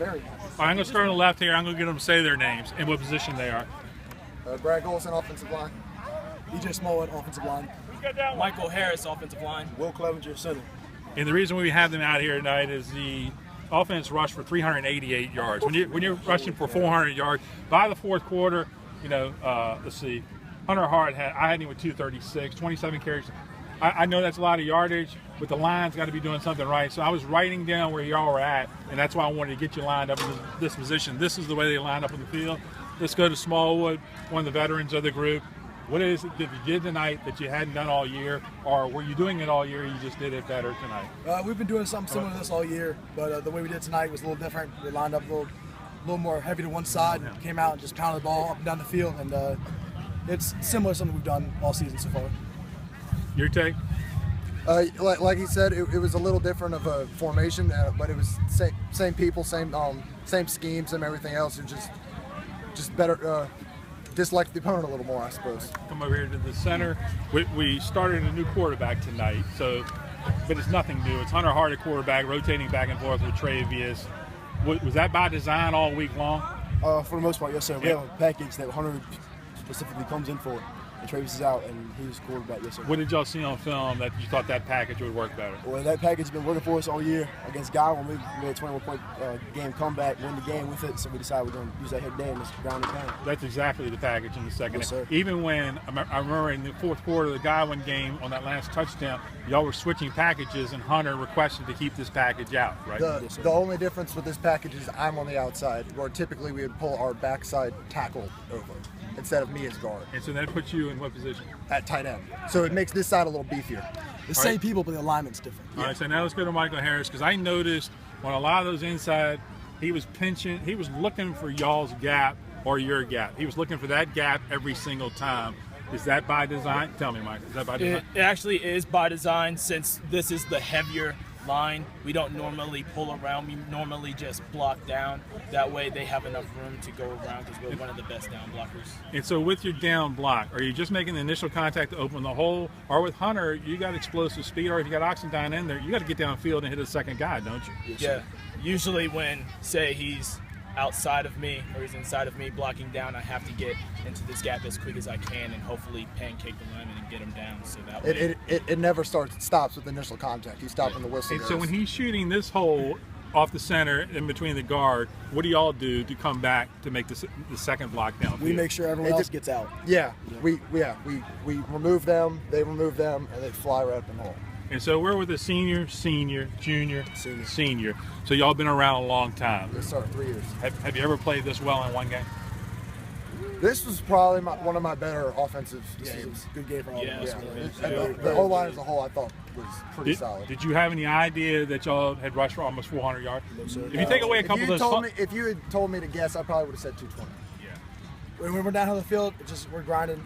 Very nice. I'm going to start on the left here. I'm going to get them to say their names and what position they are. Brad Golson, offensive line. DJ Smollett, offensive line. Michael Harris, offensive line. Will Clevenger, center. And the reason we have them out here tonight is the offense rushed for 388 yards. When you're rushing for 400 yards, by the fourth quarter, let's see, Hunter Hart I had him with 236, 27 carries. I know that's a lot of yardage, but the line's got to be doing something right. So I was writing down where y'all were at, and that's why I wanted to get you lined up in this position. This is the way they line up in the field. Let's go to Smallwood, one of the veterans of the group. What is it that you did tonight that you hadn't done all year, or were you doing it all year, you just did it better tonight? We've been doing something similar to this all year, but the way we did tonight was a little different. We lined up a little more heavy to one side, and came out and just pounded the ball up and down the field, and it's similar to something we've done all season so far. Your take? Like he said, it was a little different of a formation, but it was same people, same schemes, and everything else. It just better. Dislike the opponent a little more, I suppose. Come over here to the center. We started a new quarterback tonight, but it's nothing new. It's Hunter Hart at quarterback, rotating back and forth with Travius. Was that by design all week long? For the most part, yes, sir. We have a package that Hunter specifically comes in for, and Travis is out, and he's quarterback, yes, sir. What did y'all see on film that you thought that package would work better? Well, that package has been working for us all year against Godwin. We made a 21-point game comeback, win the game with it, so we decided we're going to use that here today and just ground it down. That's exactly the package in the second. Yes, sir. Even when, I remember in the fourth quarter of the Godwin game on that last touchdown, y'all were switching packages, and Hunter requested to keep this package out, right? The only difference with this package is I'm on the outside, where typically we would pull our backside tackle over instead of me as guard. And so that puts you in what position? At tight end. So it makes this side a little beefier. The same people, but the alignment's different. All right, so now let's go to Michael Harris, because I noticed on a lot of those inside, he was pinching, he was looking for y'all's gap or your gap. He was looking for that gap every single time. Is that by design? Tell me, Mike, is that by design? It actually is by design, since this is the heavier line. We don't normally pull around. We normally just block down. That way they have enough room to go around, because we're one of the best down blockers. And so with your down block, are you just making the initial contact to open the hole? Or with Hunter, you got explosive speed, or if you got Oxendine in there, you got to get downfield and hit a second guy, don't you? Yeah. Usually when, say, he's outside of me or he's inside of me blocking down, I have to get into this gap as quick as I can and hopefully pancake the lineman and get him down. So that way it never stops with initial contact. He's stopping the whistle. And so when he's shooting this hole off the center in between the guard, what do y'all do to come back to make the second block downfield? We make sure everyone else gets out. Yeah, we remove them, they remove them, and they fly right up in the hole. And so we're with a senior, junior. So y'all been around a long time. Yes, sir, 3 years. Have you ever played this well in one game? This was probably one of my better offensive games. Good game for all of us. The whole line as a whole, I thought, was pretty solid. Did you have any idea that y'all had rushed for almost 400 yards? No, sir. If you take away a couple of those, if you had told me to guess, I probably would have said 220. Yeah. When we're down on the field, we're grinding,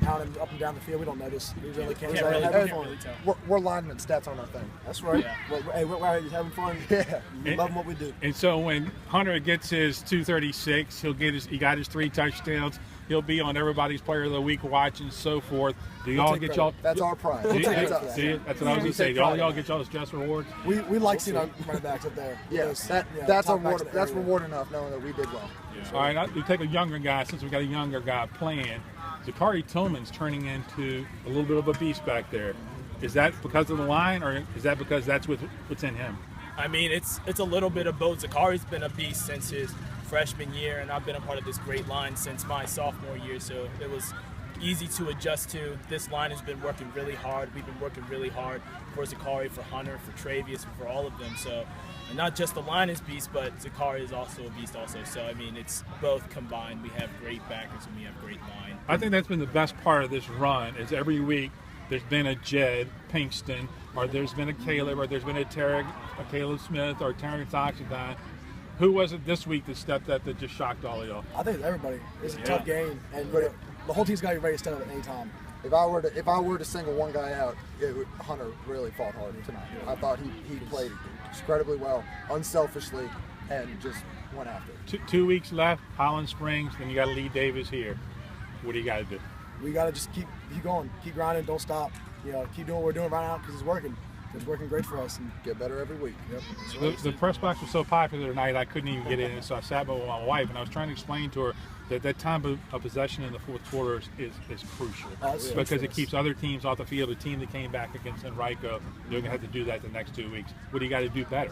pounding up and down the field. We don't notice. We really can't. Really tell. We're linemen. Stats aren't our thing. That's right. Yeah. We're out here just having fun. Yeah. We love what we do. And so when Hunter gets his 236, he got his 3 touchdowns. He'll be on everybody's Player of the Week watch and so forth. Do y'all get y'all? That's our pride. That's what I was going to say. Do y'all get y'all's dress rewards? We like seeing our running backs up there. Yes, that's reward enough knowing that we did well. Yeah. All right, you take a younger guy, since we got a younger guy playing. Zachary Tillman's turning into a little bit of a beast back there. Is that because of the line, or is that because that's what's in him? I mean, it's a little bit of both. Zachari's been a beast since his freshman year, and I've been a part of this great line since my sophomore year, so it was easy to adjust to. This line has been working really hard. We've been working really hard for Zachary, for Hunter, for Travius, and for all of them. So, and not just the line is beast, but Zachary is also a beast also. So, I mean, it's both combined. We have great backers and we have great line. I think that's been the best part of this run, is every week there's been a Jed Pinkston, or there's been a Caleb, or there's been a Caleb Smith, or Terrence Oxendine. Who was it this week that stepped up that just shocked all of y'all? I think everybody. It's a tough game, and the whole team's got to be ready to stand up at any time. If I were to single one guy out, Hunter really fought hard tonight. I thought he played incredibly well, unselfishly, and just went after it. 2 weeks left, Holland Springs, then you got Lee Davis here. What do you got to do? We got to just keep going, keep grinding, don't stop. Keep doing what we're doing right now because it's working. it's working great for us. And Get better every week. yep. The press box was so popular tonight, I couldn't even get in it. So I sat with my wife, and I was trying to explain to her that time of possession in the fourth quarter is crucial because it keeps other teams off the field. The team that came back against Henrico, they're going to have to do that the next 2 weeks. What do you got to do better?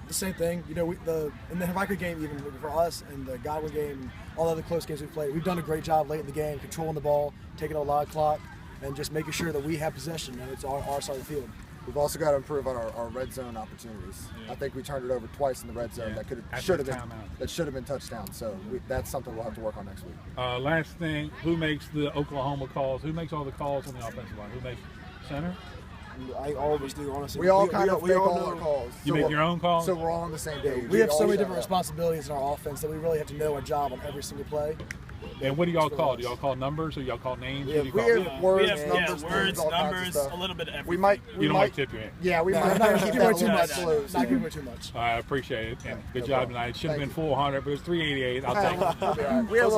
The same thing, in the Henrico game, even for us, and the Godwin game, and all the other close games we played, we've done a great job late in the game, controlling the ball, taking a live clock, and just making sure that we have possession and it's our side of the field. We've also got to improve on our red zone opportunities. I think we turned it over twice in the red zone. That should have been touchdowns. So that's something we'll have to work on next week. Last thing, who makes the Oklahoma calls? Who makes all the calls on the offensive line? Who makes center? I always do, honestly. We all kind of make all know. our calls. You make your own calls? So we're all on the same page. We have so all many shout different out. responsibilities in our offense that we really have to know our job on every single play. And what do y'all call? Do y'all call numbers or y'all call names? Yeah, What do you we call? have words, we have numbers, words, all kinds of numbers, stuff. a little bit of everything. We might. You don't like tip your hand. Yeah, we might Not keep give that away a too little much. bit close. Not give away too much. I appreciate it. And good No job problem. tonight. It should have Thank been 400, but it was 388. I'll take it. We had a little